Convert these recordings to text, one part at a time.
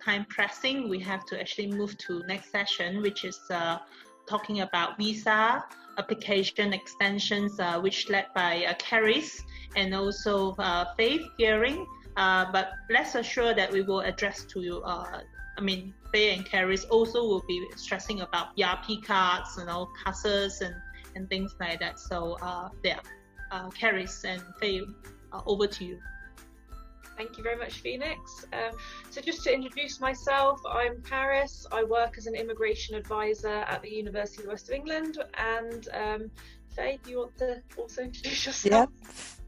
time pressing, we have to actually move to next session, which is talking about visa application extensions, which led by Caris and also Faith Gearing. But let's assure that we will address to you. Faye and Caris also will be stressing about ERP cards, CASAs and things like that. So Caris and Faye, over to you. Thank you very much, Phoenix. So just to introduce myself, I'm Caris. I work as an immigration advisor at the University of the West of England. And Faye, do you want to also introduce yourself?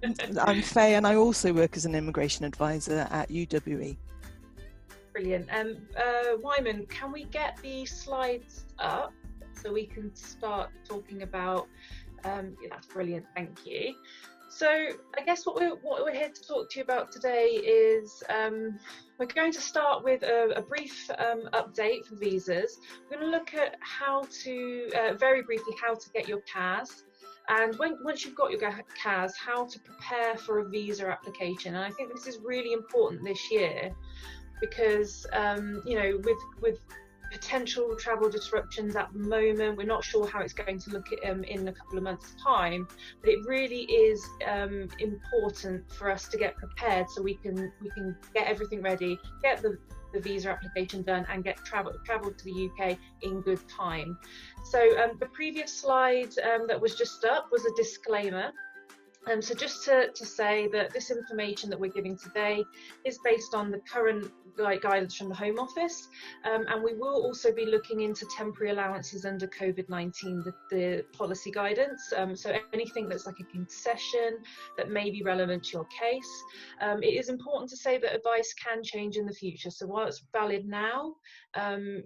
Yeah, I'm Faye and I also work as an immigration advisor at UWE. Brilliant. Wyman, can we get the slides up so we can start talking about, that's brilliant, thank you. So I guess what we're here to talk to you about today is we're going to start with a brief update for visas. We're going to look at how to, very briefly, how to get your CAS. And once you've got your CAS, how to prepare for a visa application. And I think this is really important this year because, with potential travel disruptions at the moment, we're not sure how it's going to look in a couple of months' time, but it really is important for us to get prepared so we can get everything ready, get the visa application done and get travel to the UK in good time. So the previous slide that was just up was a disclaimer. So just to say that this information that we're giving today is based on the current guidance from the Home Office, and we will also be looking into temporary allowances under COVID-19, the policy guidance. So anything that's like a concession that may be relevant to your case. It is important to say that advice can change in the future. So while it's valid now,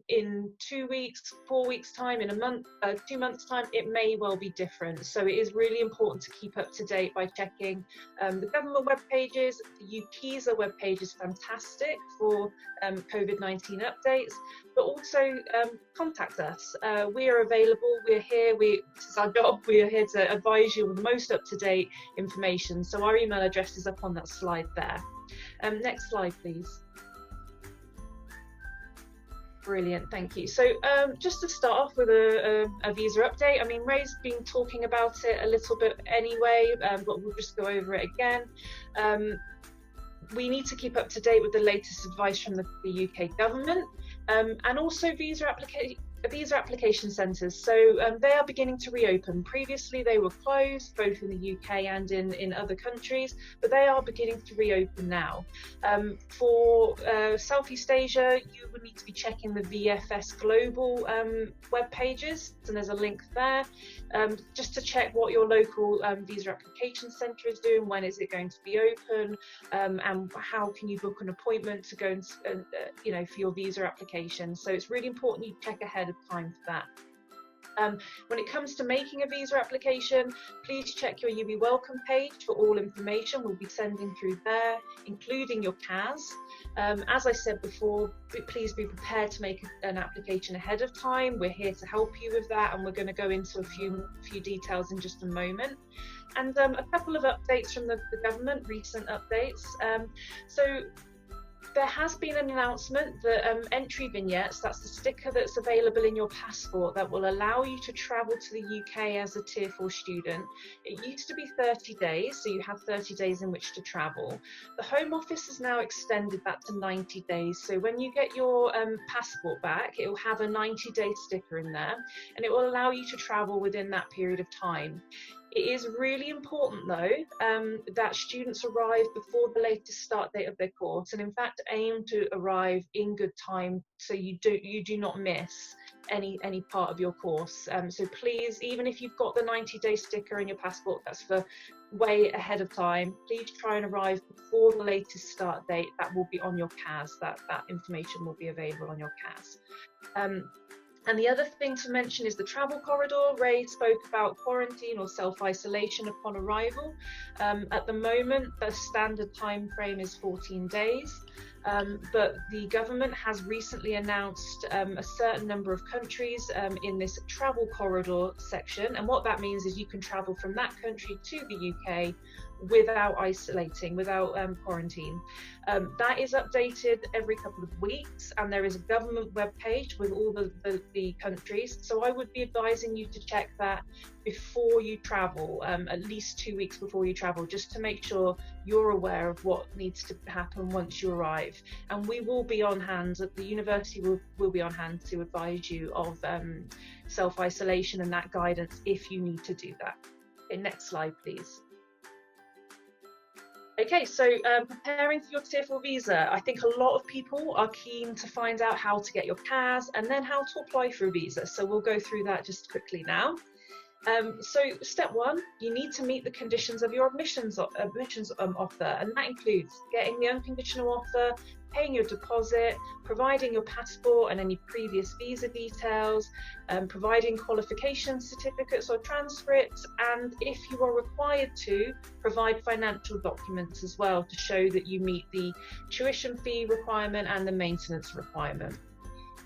in 2 weeks, 4 weeks time, in a month, 2 months time, it may well be different. So it is really important to keep up to date by checking the government web pages. The UKISA web page is fantastic for COVID-19 updates, but also contact us. We are available, we're here, this is our job, we are here to advise you with the most up-to-date information. So our email address is up on that slide there. Next slide, please. Brilliant, thank you. So just to start off with a visa update, I mean, Ray's been talking about it a little bit anyway, but we'll just go over it again. We need to keep up to date with the latest advice from the UK government, and also visa application centres. So they are beginning to reopen. Previously they were closed both in the UK and in other countries, but they are beginning to reopen now. For Southeast Asia, you would need to be checking the VFS Global web pages, and there's a link there, just to check what your local visa application centre is doing, when is it going to be open, and how can you book an appointment to go and for your visa application. So it's really important you check ahead of time for that. When it comes to making a visa application, please check your UWE welcome page for all information we'll be sending through there, including your CAS. As I said before, please be prepared to make an application ahead of time. We're here to help you with that, and we're going to go into a few details in just a moment. And a couple of updates from the government, recent updates. So there has been an announcement that entry vignettes, that's the sticker that's available in your passport that will allow you to travel to the UK as a Tier 4 student. It used to be 30 days, so you have 30 days in which to travel. The Home Office has now extended that to 90 days. So when you get your passport back, it will have a 90-day sticker in there, and it will allow you to travel within that period of time. It is really important, though, that students arrive before the latest start date of their course, and in fact aim to arrive in good time so you do not miss any part of your course. So please, even if you've got the 90-day sticker in your passport, that's for way ahead of time, please try and arrive before the latest start date. That will be on your CAS. That information will be available on your CAS. And the other thing to mention is the travel corridor. Ray spoke about quarantine or self-isolation upon arrival. At the moment, the standard time frame is 14 days. But the government has recently announced a certain number of countries in this travel corridor section. And what that means is you can travel from that country to the UK without isolating, without quarantine. That is updated every couple of weeks, and there is a government webpage with all the countries. So I would be advising you to check that before you travel, at least 2 weeks before you travel, just to make sure you're aware of what needs to happen once you arrive. And we will be on hand, at the university will be on hand to advise you of self-isolation and that guidance if you need to do that. Okay, next slide, please. Okay, so preparing for your Tier 4 visa. I think a lot of people are keen to find out how to get your CAS and then how to apply for a visa. So we'll go through that just quickly now. So step one, you need to meet the conditions of your admissions offer, and that includes getting the unconditional offer, paying your deposit, providing your passport and any previous visa details, providing qualification certificates or transcripts, and if you are required to, provide financial documents as well to show that you meet the tuition fee requirement and the maintenance requirement.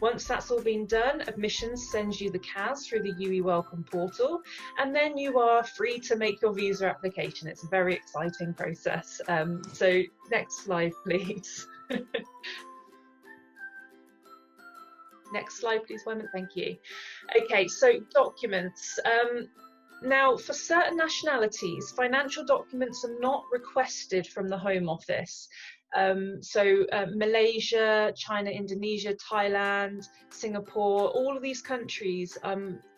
Once that's all been done, admissions sends you the CAS through the UWE Welcome portal, and then you are free to make your visa application. It's a very exciting process. So next slide, please. Next slide, please, Wyman. Thank you. Okay, so documents. Now, for certain nationalities, financial documents are not requested from the Home Office. Malaysia, China, Indonesia, Thailand, Singapore, all of these countries,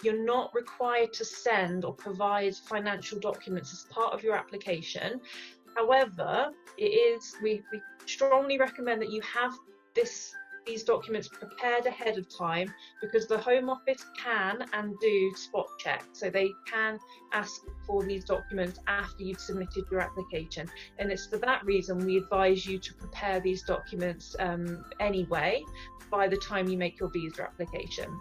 you're not required to send or provide financial documents as part of your application. However, we strongly recommend that you have these documents prepared ahead of time, because the Home Office can and do spot check. So they can ask for these documents after you've submitted your application. And it's for that reason we advise you to prepare these documents anyway by the time you make your visa application.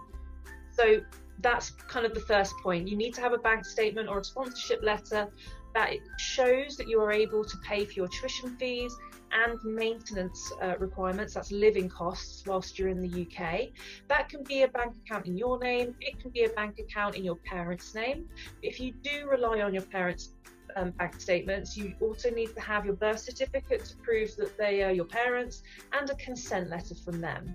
So that's kind of the first point. You need to have a bank statement or a sponsorship letter that shows that you are able to pay for your tuition fees and maintenance requirements, that's living costs whilst you're in the UK. That can be a bank account in your name, it can be a bank account in your parents' name. If you do rely on your parents' bank statements, you also need to have your birth certificate to prove that they are your parents, and a consent letter from them.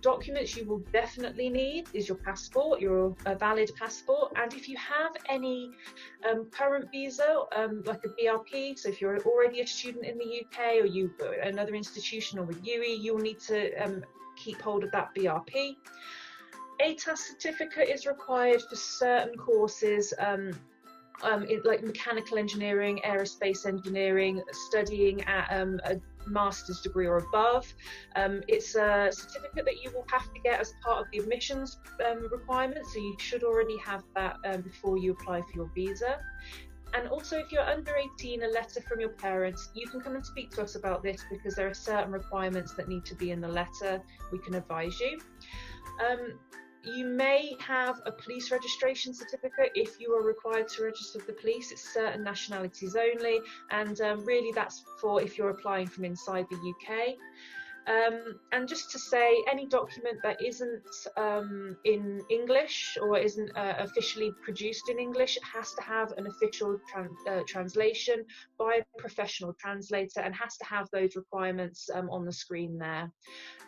Documents you will definitely need is your passport, your valid passport, and if you have any current visa, like a BRP, so if you're already a student in the UK or another institution or with UWE, you'll need to keep hold of that BRP. ATAS certificate is required for certain courses, like mechanical engineering, aerospace engineering, studying at a master's degree or above. It's a certificate that you will have to get as part of the admissions requirements, so you should already have that before you apply for your visa. And also, if you're under 18, a letter from your parents, you can come and speak to us about this, because there are certain requirements that need to be in the letter. We can advise you. You may have a police registration certificate if you are required to register with the police. It's certain nationalities only, and really that's for if you're applying from inside the UK. And just to say, any document that isn't in English or isn't officially produced in English has to have an official translation by a professional translator, and has to have those requirements on the screen there.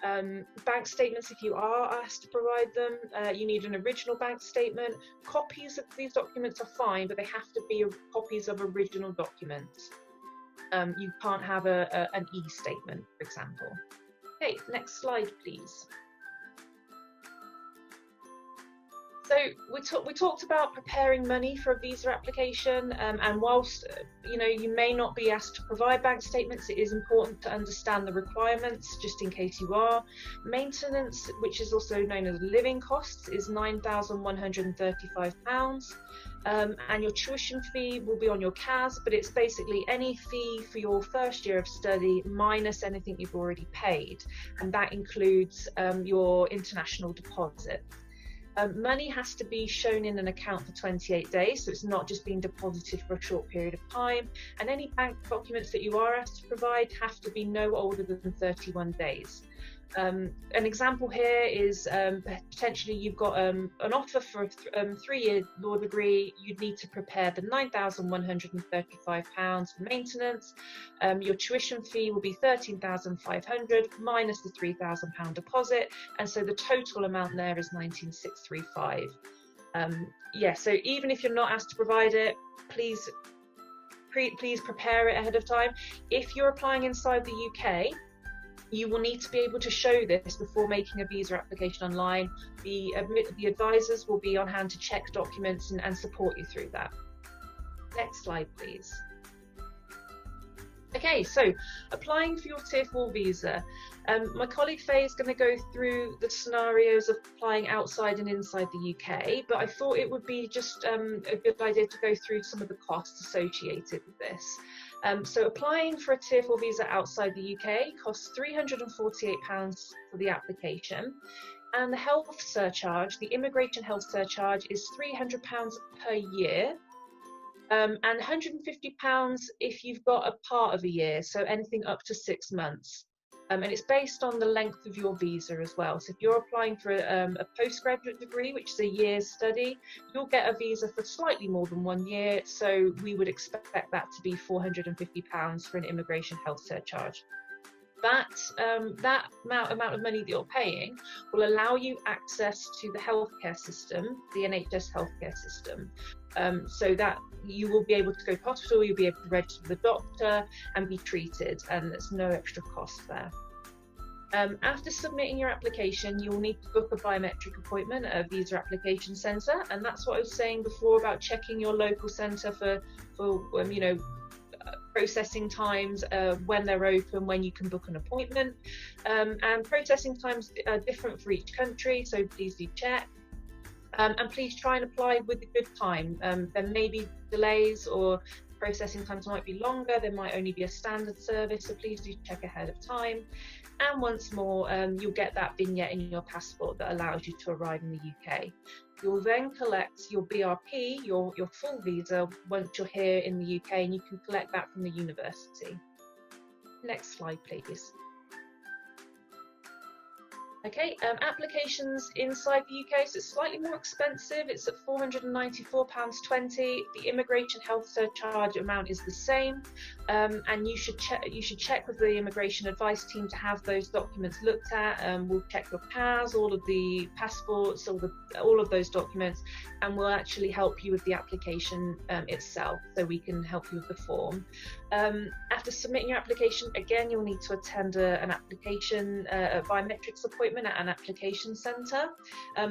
Bank statements, if you are asked to provide them, you need an original bank statement. Copies of these documents are fine, but they have to be copies of original documents. You can't have an e-statement, for example. Okay, next slide, please. So we talked about preparing money for a visa application, and whilst you may not be asked to provide bank statements, it is important to understand the requirements just in case you are. Maintenance, which is also known as living costs, is £9,135. And your tuition fee will be on your CAS, but it's basically any fee for your first year of study minus anything you've already paid, and that includes your international deposit. Money has to be shown in an account for 28 days, so it's not just being deposited for a short period of time, and any bank documents that you are asked to provide have to be no older than 31 days. An example here is potentially you've got an offer for a 3-year law degree. You'd need to prepare the £9,135 for maintenance. Your tuition fee will be £13,500 minus the £3,000 deposit, and so the total amount there is £19,635. Yeah, so even if you're not asked to provide it, please prepare it ahead of time. If you're applying inside the UK, you will need to be able to show this before making a visa application online. The advisors will be on hand to check documents and support you through that. Next slide, please. Okay, so applying for your Tier 4 visa. My colleague Faye is going to go through the scenarios of applying outside and inside the UK, but I thought it would be just a good idea to go through some of the costs associated with this. So applying for a Tier 4 visa outside the UK costs £348 for the application, and the health surcharge, the immigration health surcharge, is £300 per year. And £150 if you've got a part of a year, so anything up to 6 months. And it's based on the length of your visa as well. So if you're applying for a postgraduate degree, which is a year's study, you'll get a visa for slightly more than 1 year. So we would expect that to be £450 for an immigration health surcharge. That amount of money that you're paying will allow you access to the healthcare system, the NHS healthcare system, so that you will be able to go to hospital, you'll be able to register with a doctor and be treated, and there's no extra cost there. After submitting your application, you'll need to book a biometric appointment at a visa application centre, and that's what I was saying before about checking your local centre for processing times, when they're open, when you can book an appointment, and processing times are different for each country, so please do check. And please try and apply with a good time. There may be delays, or processing times might be longer, there might only be a standard service, so please do check ahead of time. And once more, you'll get that vignette in your passport that allows you to arrive in the UK. You'll then collect your BRP, your full visa, once you're here in the UK, and you can collect that from the university. Next slide, please. Okay, applications inside the UK, so it's slightly more expensive. It's at £494.20. The immigration health surcharge amount is the same, and you should check with the immigration advice team to have those documents looked at. We'll check your PAS, all of the passports, all of those documents, and we'll actually help you with the application itself, so we can help you with the form. After submitting your application, again, you'll need to attend a biometrics appointment at an application centre.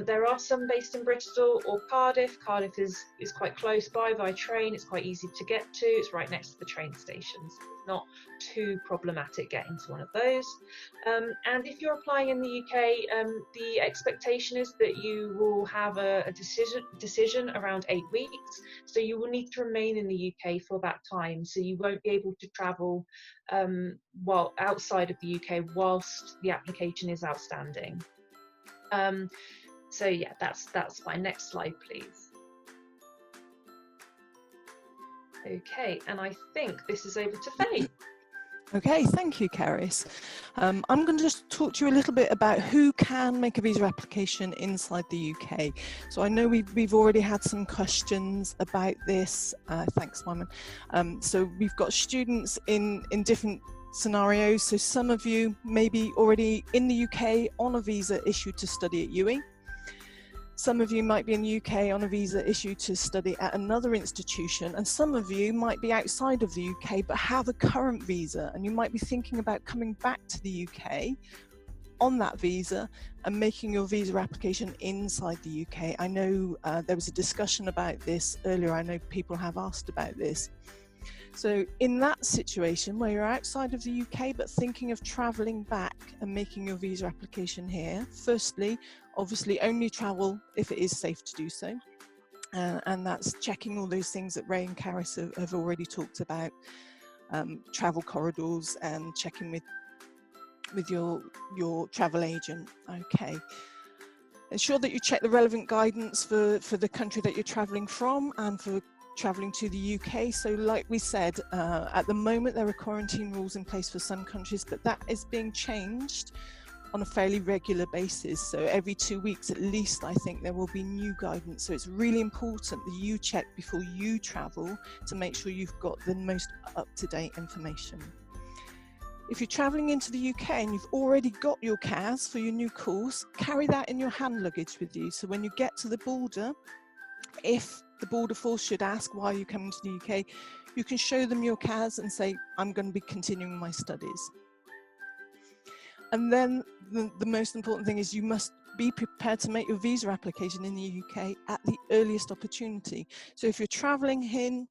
There are some based in Bristol or Cardiff. Cardiff is quite close by train. It's quite easy to get to. It's right next to the train stations. It's not too problematic getting to one of those. And if you're applying in the UK, the expectation is that you will have a decision around 8 weeks. So you will need to remain in the UK for that time. So you won't be able to travel while outside of the UK whilst the application is outstanding. So yeah, that's fine. Next slide, please. Okay, and I think this is over to Faye. Okay, thank you, Caris. I'm going to just talk to you a little bit about who can make a visa application inside the UK. So I know we've already had some questions about this. Thanks, Simon. So we've got students in different scenarios. So some of you may be already in the UK on a visa issued to study at UWE. Some of you might be in the UK on a visa issued to study at another institution, and some of you might be outside of the UK but have a current visa, and you might be thinking about coming back to the UK on that visa and making your visa application inside the UK. I know there was a discussion about this earlier. I know people have asked about this. So in that situation where you're outside of the UK but thinking of travelling back and making your visa application here, firstly, obviously only travel if it is safe to do so. And that's checking all those things that Ray and Caris have already talked about, travel corridors and checking with your travel agent. Okay. Ensure that you check the relevant guidance for the country that you're travelling from and for travelling to the UK. So like we said, at the moment there are quarantine rules in place for some countries, but that is being changed on a fairly regular basis. So every 2 weeks at least, I think there will be new guidance. So it's really important that you check before you travel to make sure you've got the most up-to-date information. If you're traveling into the UK and you've already got your CAS for your new course, carry that in your hand luggage with you. So when you get to the border, if the border force should ask why you're coming to the UK, you can show them your CAS and say, I'm going to be continuing my studies. And then the most important thing is you must be prepared to make your visa application in the UK at the earliest opportunity. So if you're traveling in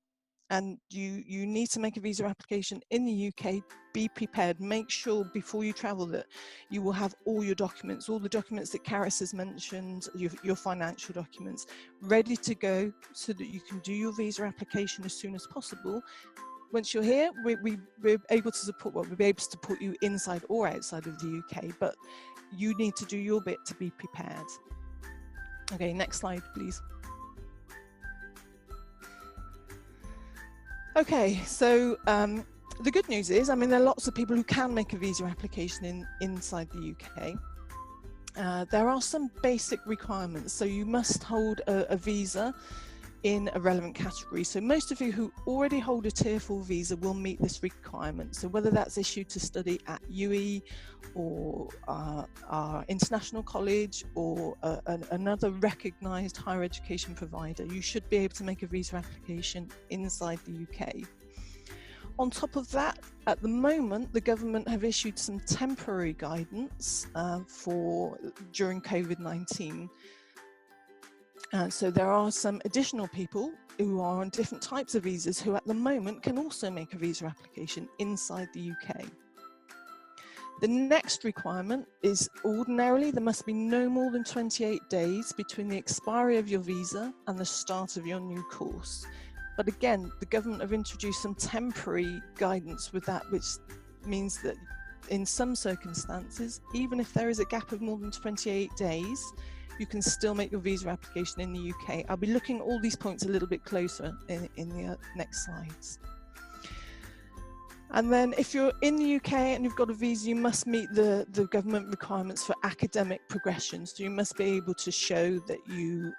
and you need to make a visa application in the UK, be prepared. Make sure before you travel that you will have all your documents, all the documents that Karis has mentioned, your financial documents, ready to go so that you can do your visa application as soon as possible. Once you're here, we're able to support, well, we'll be able to support you inside or outside of the UK, but you need to do your bit to be prepared. Okay, next slide, please. Okay, so the good news is, I mean, there are lots of people who can make a visa application inside the UK. There are some basic requirements. So you must hold a visa in a relevant category. So most of you who already hold a Tier 4 visa will meet this requirement. So whether that's issued to study at UWE or our international college or another recognised higher education provider, you should be able to make a visa application inside the UK. On top of that, at the moment, the government have issued some temporary guidance during COVID-19. So there are some additional people who are on different types of visas who at the moment can also make a visa application inside the UK. The next requirement is ordinarily there must be no more than 28 days between the expiry of your visa and the start of your new course. But again, the government have introduced some temporary guidance with that, which means that in some circumstances, even if there is a gap of more than 28 days, you can still make your visa application in the UK. I'll be looking at all these points a little bit closer in the next slides. And then if you're in the UK and you've got a visa, you must meet the government requirements for academic progression. So you must be able to show that you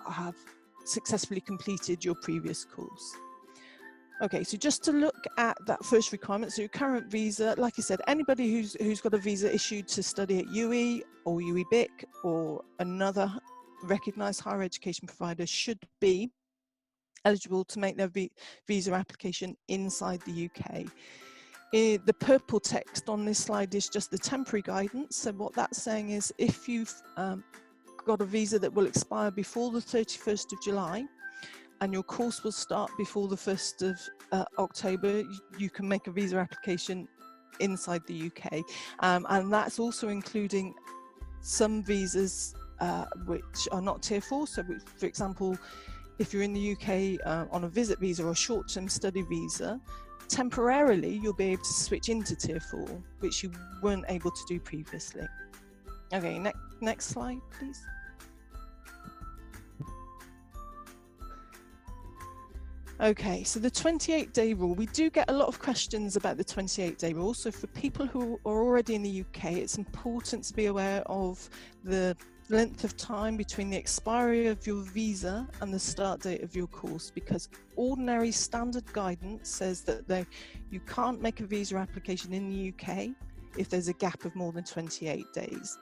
have successfully completed your previous course. Okay, so just to look at that first requirement, so your current visa, like I said, anybody who's got a visa issued to study at UWE or UWE BIC or another recognised higher education provider should be eligible to make their visa application inside the UK. The purple text on this slide is just the temporary guidance. So what that's saying is if you've got a visa that will expire before the 31st of July, and your course will start before the 1st of October, you can make a visa application inside the UK. And that's also including some visas which are not Tier 4. So for example, if you're in the UK on a visit visa or a short-term study visa, temporarily you'll be able to switch into Tier 4, which you weren't able to do previously. Okay, next slide, please. Okay, so the 28-day rule, we do get a lot of questions about the 28-day rule. So for people who are already in the UK, it's important to be aware of the length of time between the expiry of your visa and the start date of your course, because ordinary standard guidance says that you can't make a visa application in the UK if there's a gap of more than 28 days.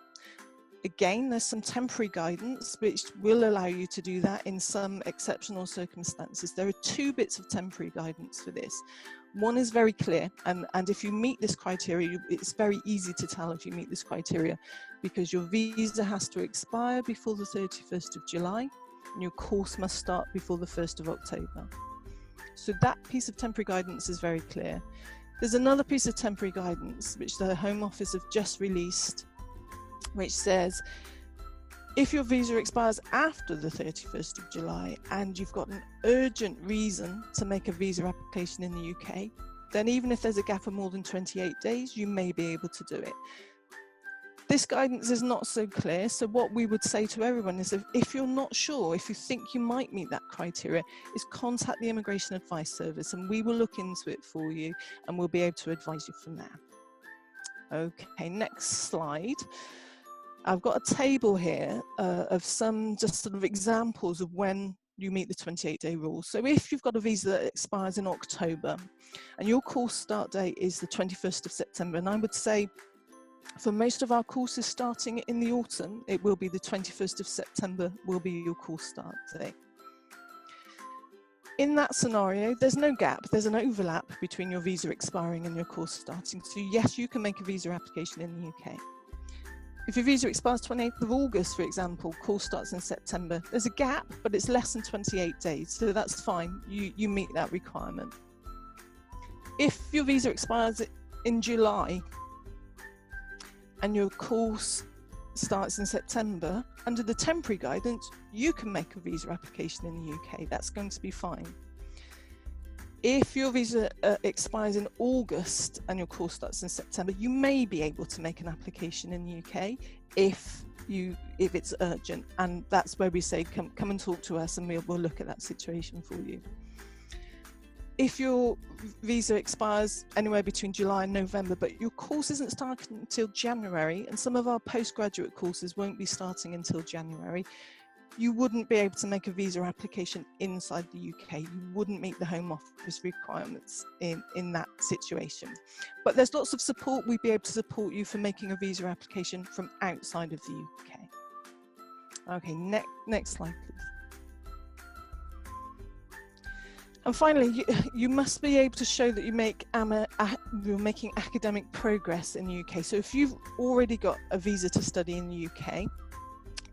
Again, there's some temporary guidance which will allow you to do that in some exceptional circumstances. There are two bits of temporary guidance for this. One is very clear, and if you meet this criteria, it's very easy to tell if you meet this criteria, because your visa has to expire before the 31st of July, and your course must start before the 1st of October. So that piece of temporary guidance is very clear. There's another piece of temporary guidance which the Home Office have just released, which says if your visa expires after the 31st of July and you've got an urgent reason to make a visa application in the UK, then even if there's a gap of more than 28 days, you may be able to do it. This guidance is not so clear, so what we would say to everyone is if you're not sure, if you think you might meet that criteria, is contact the Immigration Advice Service and we will look into it for you and we'll be able to advise you from there. Okay, next slide. I've got a table here of some just sort of examples of when you meet the 28-day rule. So if you've got a visa that expires in October and your course start date is the 21st of September, and I would say for most of our courses starting in the autumn, it will be the 21st of September will be your course start date. In that scenario, there's no gap, there's an overlap between your visa expiring and your course starting. So yes, you can make a visa application in the UK. If your visa expires 28th of August, for example, course starts in September, there's a gap, but it's less than 28 days, so that's fine, you meet that requirement. If your visa expires in July and your course starts in September, under the temporary guidance, you can make a visa application in the UK. That's going to be fine. If your visa expires in August and your course starts in September, you may be able to make an application in the UK if it's urgent, and that's where we say come and talk to us and we'll look at that situation for you. If your visa expires anywhere between July and November, but your course isn't starting until January, and some of our postgraduate courses won't be starting until January, you wouldn't be able to make a visa application inside the UK. You wouldn't meet the Home Office requirements in that situation. But there's lots of support. We'd be able to support you for making a visa application from outside of the UK. Okay, next slide, please. And finally, you must be able to show that you're making academic progress in the UK. So if you've already got a visa to study in the UK,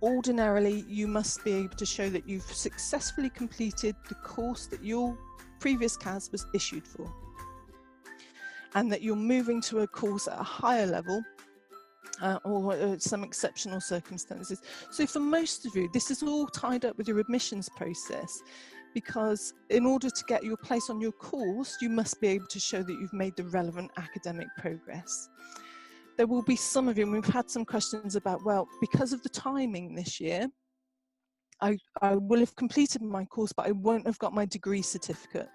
ordinarily you must be able to show that you've successfully completed the course that your previous CAS was issued for, and that you're moving to a course at a higher level or some exceptional circumstances. So for most of you, this is all tied up with your admissions process, because in order to get your place on your course, you must be able to show that you've made the relevant academic progress. There will be some of you, and we've had some questions about, well, because of the timing this year, I will have completed my course, but I won't have got my degree certificate.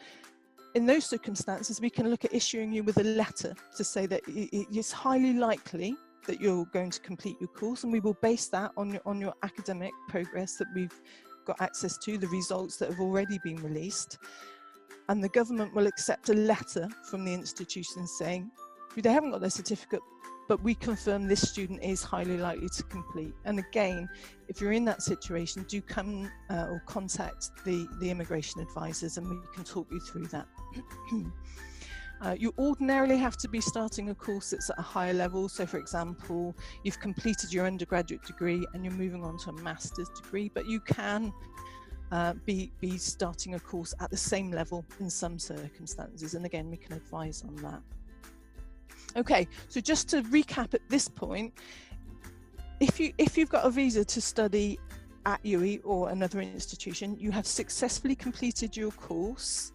In those circumstances, we can look at issuing you with a letter to say that it's highly likely that you're going to complete your course, and we will base that on your academic progress that we've got access to, the results that have already been released, and the government will accept a letter from the institution saying they haven't got their certificate, but we confirm this student is highly likely to complete. And again, if you're in that situation, do come or contact the immigration advisors and we can talk you through that. You ordinarily have to be starting a course that's at a higher level. So for example, you've completed your undergraduate degree and you're moving on to a master's degree, but you can be starting a course at the same level in some circumstances. And again, we can advise on that. Okay, so just to recap at this point, if you've got a visa to study at UWE or another institution, you have successfully completed your course,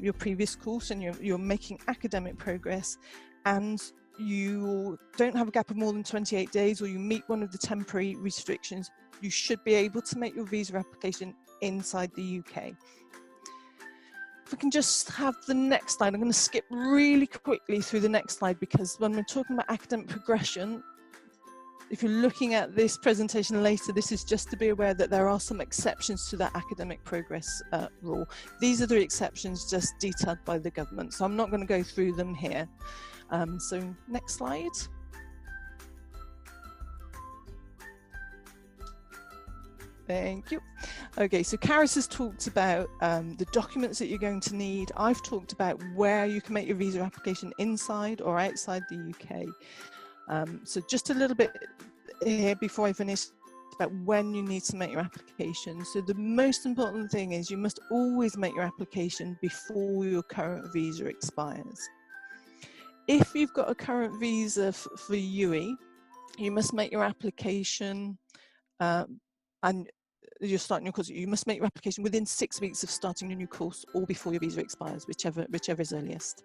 your previous course, and you're making academic progress, and you don't have a gap of more than 28 days, or you meet one of the temporary restrictions, you should be able to make your visa application inside the UK. If we can just have the next slide, I'm going to skip really quickly through the next slide, because when we're talking about academic progression, if you're looking at this presentation later, this is just to be aware that there are some exceptions to that academic progress rule. These are the exceptions just detailed by the government, so I'm not going to go through them here. So next slide. Thank you. Okay, so Caris has talked about the documents that you're going to need. I've talked about where you can make your visa application inside or outside the UK. So just a little bit here before I finish about when you need to make your application. So the most important thing is you must always make your application before your current visa expires. If you've got a current visa for UWE, you must make your application and you're starting your course, you must make your application within 6 weeks of starting your new course or before your visa expires, whichever is earliest.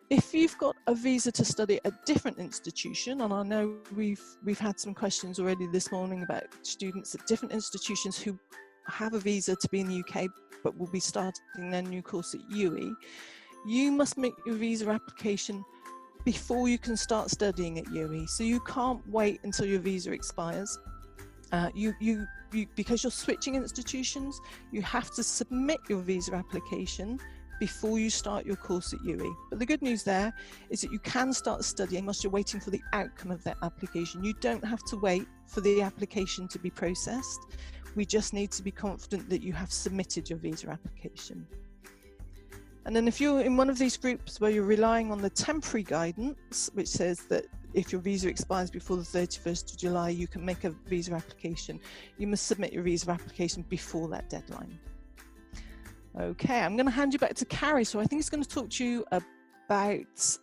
If you've got a visa to study at a different institution, and I know we've had some questions already this morning about students at different institutions who have a visa to be in the UK but will be starting their new course at UWE, you must make your visa application before you can start studying at UWE. So you can't wait until your visa expires. Because you're switching institutions, you have to submit your visa application before you start your course at UWE. But the good news there is that you can start studying whilst you're waiting for the outcome of that application. You don't have to wait for the application to be processed. We just need to be confident that you have submitted your visa application. And then if you're in one of these groups where you're relying on the temporary guidance, which says that if your visa expires before the 31st of July, you can make a visa application, you must submit your visa application before that deadline. Okay, I'm going to hand you back to Carrie. So I think he's going to talk to you about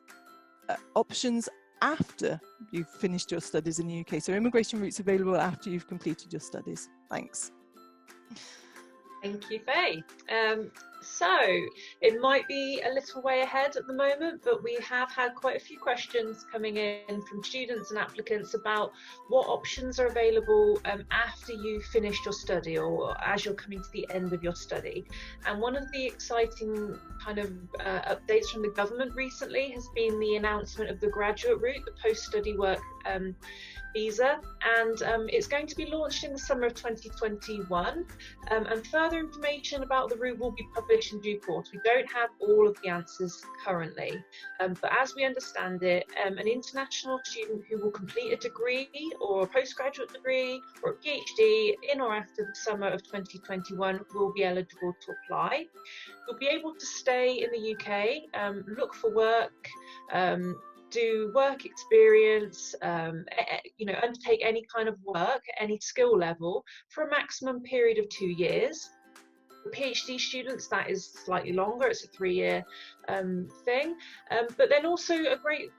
options after you've finished your studies in the UK. So immigration routes available after you've completed your studies. Thanks. Thank you, Faye. So it might be a little way ahead at the moment, but we have had quite a few questions coming in from students and applicants about what options are available after you've finished your study or as you're coming to the end of your study. And one of the exciting kind of updates from the government recently has been the announcement of the graduate route, the post-study work visa, and it's going to be launched in the summer of 2021, and further information about the route will be published in due course. We don't have all of the answers currently, but as we understand it, an international student who will complete a degree or a postgraduate degree or a PhD in or after the summer of 2021 will be eligible to apply. You'll be able to stay in the UK, look for work, do work experience, undertake any kind of work, any skill level for a maximum period of 2 years. For PhD students, that is slightly longer, it's a 3-year thing. But then also a great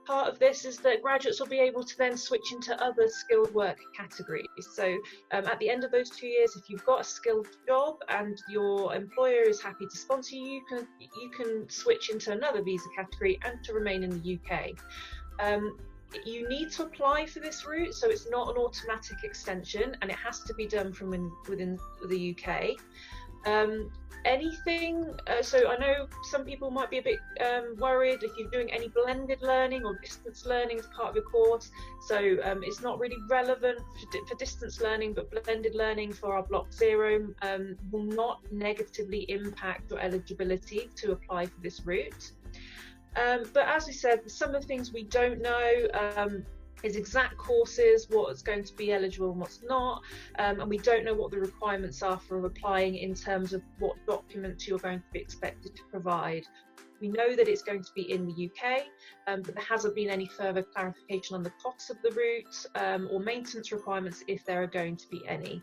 part of this is that graduates will be able to then switch into other skilled work categories. So at the end of those 2 years, if you've got a skilled job and your employer is happy to sponsor you, you can switch into another visa category and to remain in the UK. You need to apply for this route, so it's not an automatic extension, and it has to be done from within the UK. So I know some people might be a bit worried if you're doing any blended learning or distance learning as part of your course. So it's not really relevant for distance learning, but blended learning for our Block 0 will not negatively impact your eligibility to apply for this route. But as we said, some of the things we don't know is exact courses, what's going to be eligible and what's not, and we don't know what the requirements are for applying in terms of what documents you're going to be expected to provide. We know that it's going to be in the UK, but there hasn't been any further clarification on the costs of the route or maintenance requirements if there are going to be any.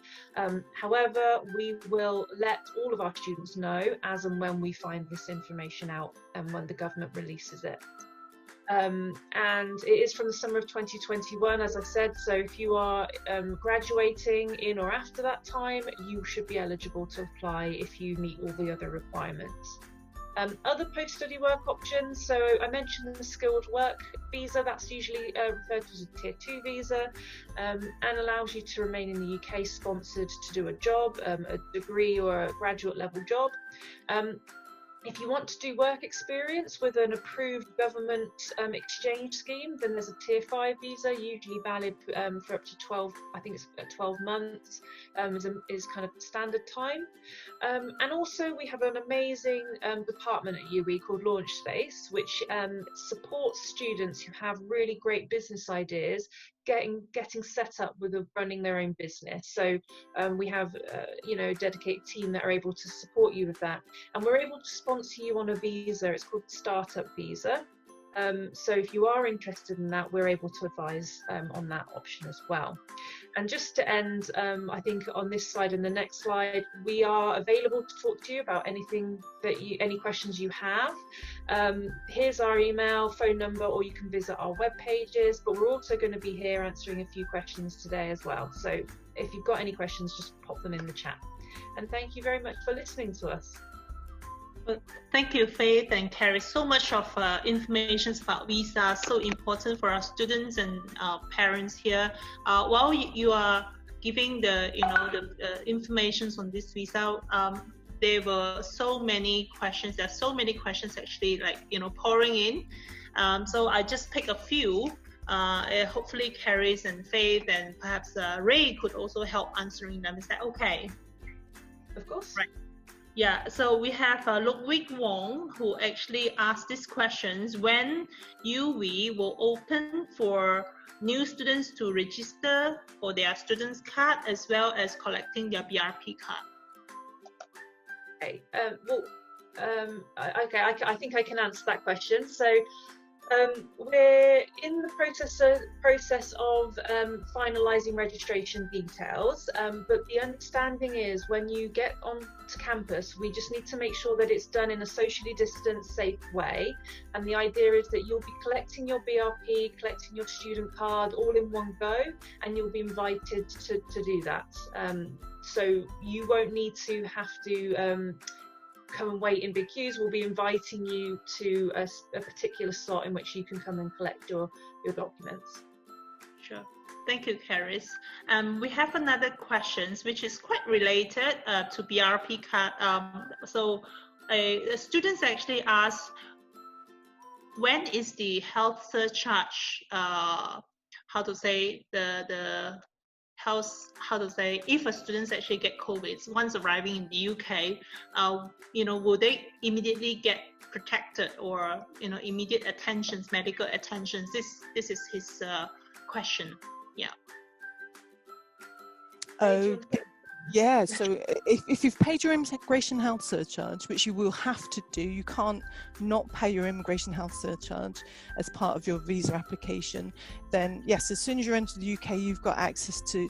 However, we will let all of our students know as and when we find this information out and when the government releases it. And it is from the summer of 2021, as I said, so if you are graduating in or after that time, you should be eligible to apply if you meet all the other requirements. Other post-study work options, so I mentioned the skilled work visa, that's usually referred to as a Tier 2 visa, and allows you to remain in the UK sponsored to do a job, a degree or a graduate level job. If you want to do work experience with an approved government exchange scheme, then there's a Tier 5 visa, usually valid for up to 12, I think it's 12 months, is kind of the standard time. And also we have an amazing department at UWE called Launch Space, which supports students who have really great business ideas getting set up with running their own business. So we have a dedicated team that are able to support you with that, and we're able to sponsor you on a visa. It's called the Startup Visa. So if you are interested in that, we're able to advise on that option as well. And just to end, I think on this slide and the next slide, we are available to talk to you about anything any questions you have. Here's our email, phone number, or you can visit our web pages, but we're also going to be here answering a few questions today as well. So if you've got any questions, just pop them in the chat. And thank you very much for listening to us. Well, thank you, Faith and Carrie. So much of information about visa, so important for our students and our parents here. While you are giving the information on this visa, there were so many questions. There are so many questions actually, pouring in. So I just pick a few. Hopefully Caris and Faith and perhaps Ray could also help answering them. Is that okay? Of course. Right. Yeah, so we have Ludwig Wong, who actually asked these questions: when UWE will open for new students to register for their students card as well as collecting their BRP card. Okay, I think I can answer that question. So we're in the process of finalising registration details, but the understanding is when you get onto campus, we just need to make sure that it's done in a socially distanced, safe way. And the idea is that you'll be collecting your BRP, collecting your student card all in one go, and you'll be invited to do that. So you won't need to have to come and wait in big queues. We'll be inviting you to a particular slot in which you can come and collect your documents. Sure. Thank you, Caris. We have another question which is quite related to BRP card. So students actually ask, when is the health surcharge, how to say, if a student actually get COVID once arriving in the UK, will they immediately get protected, or immediate attentions, medical attentions? This is his question. Yeah. Yeah, so if you've paid your immigration health surcharge, which you will have to do, you can't not pay your immigration health surcharge as part of your visa application, then yes, as soon as you enter the UK, you've got access to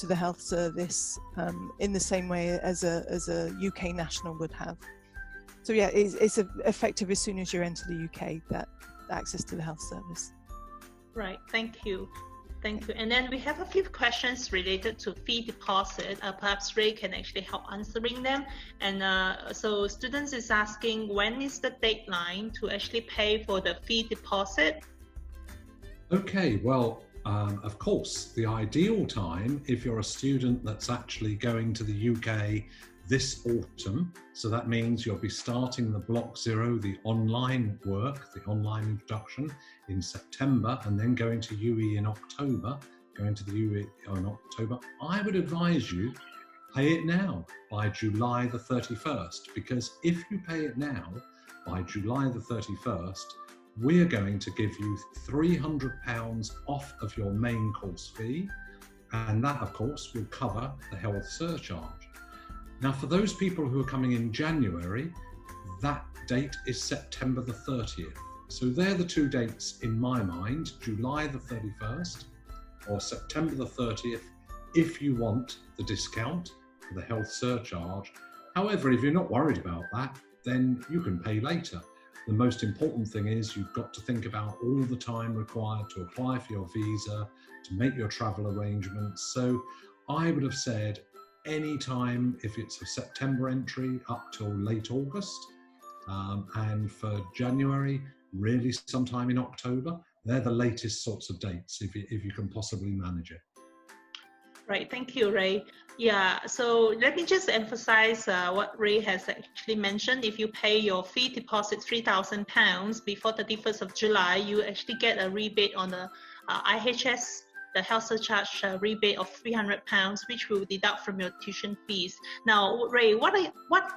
the health service in the same way as a UK national would have. So yeah, it's effective as soon as you enter the UK, that access to the health service. Right, thank you. Thank you. And then we have a few questions related to fee deposit. Perhaps Ray can actually help answering them. And so students is asking, when is the deadline to actually pay for the fee deposit? Okay, well, of course, the ideal time, if you're a student that's actually going to the UK this autumn, so that means you'll be starting the Block 0, the online work, the online introduction in September, and then going to UWE in October, I would advise you pay it now by July the 31st, because if you pay it now by July the 31st, we're going to give you £300 off of your main course fee, and that of course will cover the health surcharge. Now, for those people who are coming in January, that date is September the 30th. So they're the two dates in my mind, July the 31st or September the 30th, if you want the discount for the health surcharge. However, if you're not worried about that, then you can pay later. The most important thing is you've got to think about all the time required to apply for your visa, to make your travel arrangements. So I would have said any time, if it's a September entry, up till late August, and for January, really sometime in October. They're the latest sorts of dates if you can possibly manage it. Right, thank you, Ray. Yeah, so let me just emphasize what Ray has actually mentioned. If you pay your fee deposit £3,000 before the 31st of July, you actually get a rebate on the IHS, the health surcharge rebate of £300, which will deduct from your tuition fees. Now, Ray, what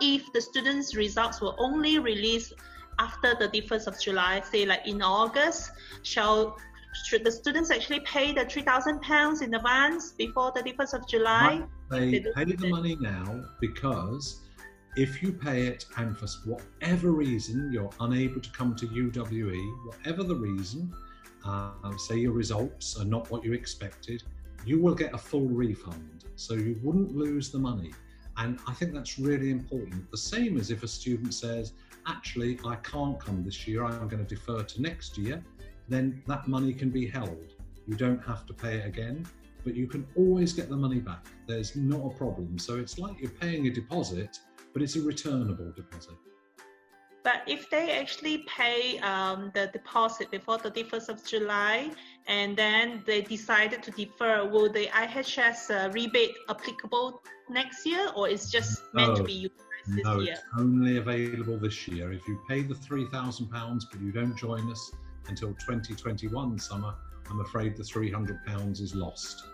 if the students' results were only released after the 31st of July, say like in August? Should the students actually pay the £3,000 in advance before the 31st of July? They pay the money now, because if you pay it and for whatever reason you're unable to come to UWE, whatever the reason, say your results are not what you expected, you will get a full refund. So you wouldn't lose the money. And I think that's really important. The same as if a student says, actually, I can't come this year, I'm going to defer to next year, then that money can be held. You don't have to pay it again, but you can always get the money back. There's not a problem. So it's like you're paying a deposit, but it's a returnable deposit. But if they actually pay the deposit before the 31st of July, and then they decided to defer, will the IHS rebate applicable next year, or it's just meant to be utilized this year? It's only available this year. If you pay the £3,000 but you don't join us until 2021 summer, I'm afraid the £300 is lost.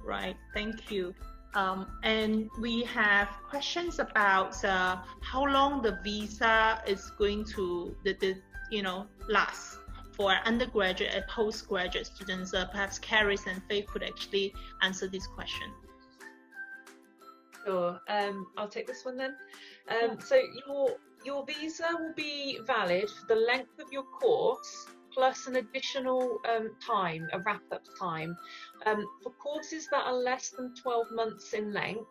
Right, thank you. And we have questions about how long the visa is going to last for undergraduate and postgraduate students. Perhaps Caris and Faye could actually answer this question. Sure, I'll take this one then. So your visa will be valid for the length of your course plus an additional time, a wrap-up time. For courses that are less than 12 months in length,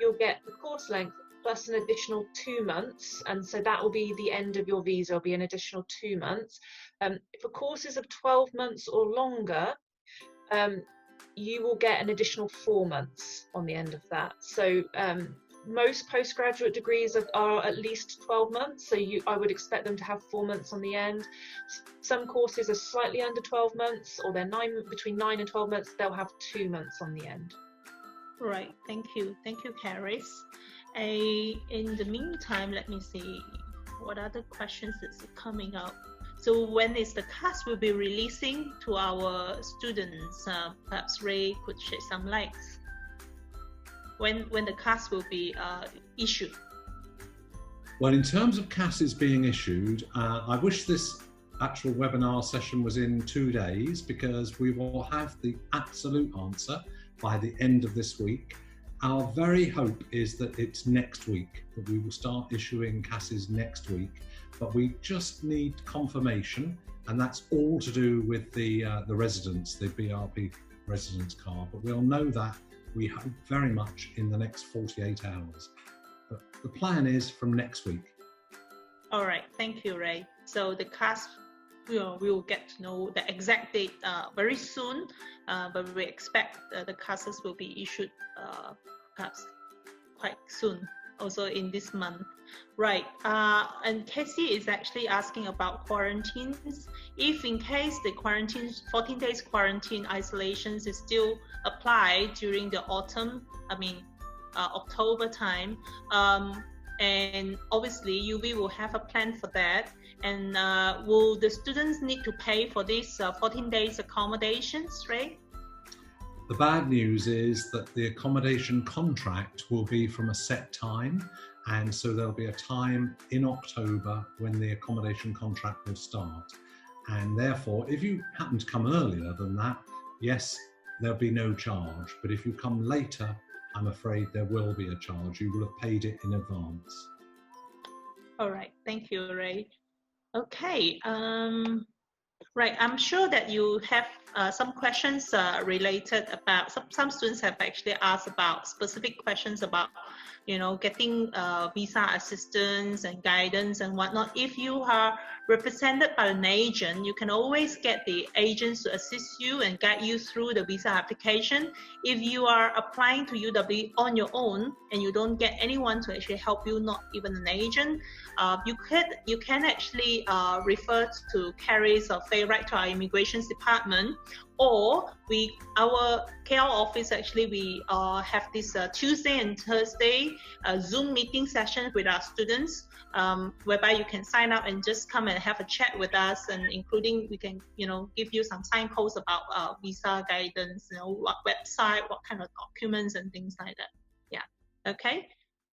you'll get the course length plus an additional 2 months, and so that will be the end of your visa, will be an additional 2 months. For courses of 12 months or longer, you will get an additional 4 months on the end of that. So most postgraduate degrees are at least 12 months, so I would expect them to have 4 months on the end. Some courses are slightly under 12 months, or they're between 9 and 12 months, they'll have 2 months on the end. Right, thank you, Caris. In the meantime, let me see what other questions is coming up. So when is the CAS will be releasing to our students? Perhaps Ray could shed some lights. When the CAS will be issued? Well, in terms of CASs being issued, I wish this actual webinar session was in 2 days, because we will have the absolute answer by the end of this week. Our very hope is that it's next week, that we will start issuing CASs next week, but we just need confirmation, and that's all to do with the residence, the BRP residence card. But we'll know that, we hope, very much in the next 48 hours. But the plan is from next week. All right, thank you, Ray. So the CAS, we will get to know the exact date very soon, but we expect the CASs will be issued perhaps quite soon, also in this month. Right, and Casey is actually asking about quarantines. If in case the 14 days quarantine isolations is still applied during the autumn, October time, and obviously UWE will have a plan for that. And will the students need to pay for these 14 days accommodations, Ray? The bad news is that the accommodation contract will be from a set time, and so there'll be a time in October when the accommodation contract will start. And therefore, if you happen to come earlier than that, yes, there'll be no charge. But if you come later, I'm afraid there will be a charge. You will have paid it in advance. All right, thank you, Ray. Okay, right, I'm sure that you have some questions related about, some students have actually asked about specific questions about, getting visa assistance and guidance and whatnot. If you are represented by an agent, you can always get the agents to assist you and guide you through the visa application. If you are applying to UWE on your own and you don't get anyone to actually help you, not even an agent, you can actually refer to Caris or Faye right to our immigrations department, or our KL office, actually we have this Tuesday and Thursday Zoom meeting session with our students, whereby you can sign up and just come and have a chat with us, and including we can give you some signposts about visa guidance, what website, what kind of documents and things like that. Yeah, okay.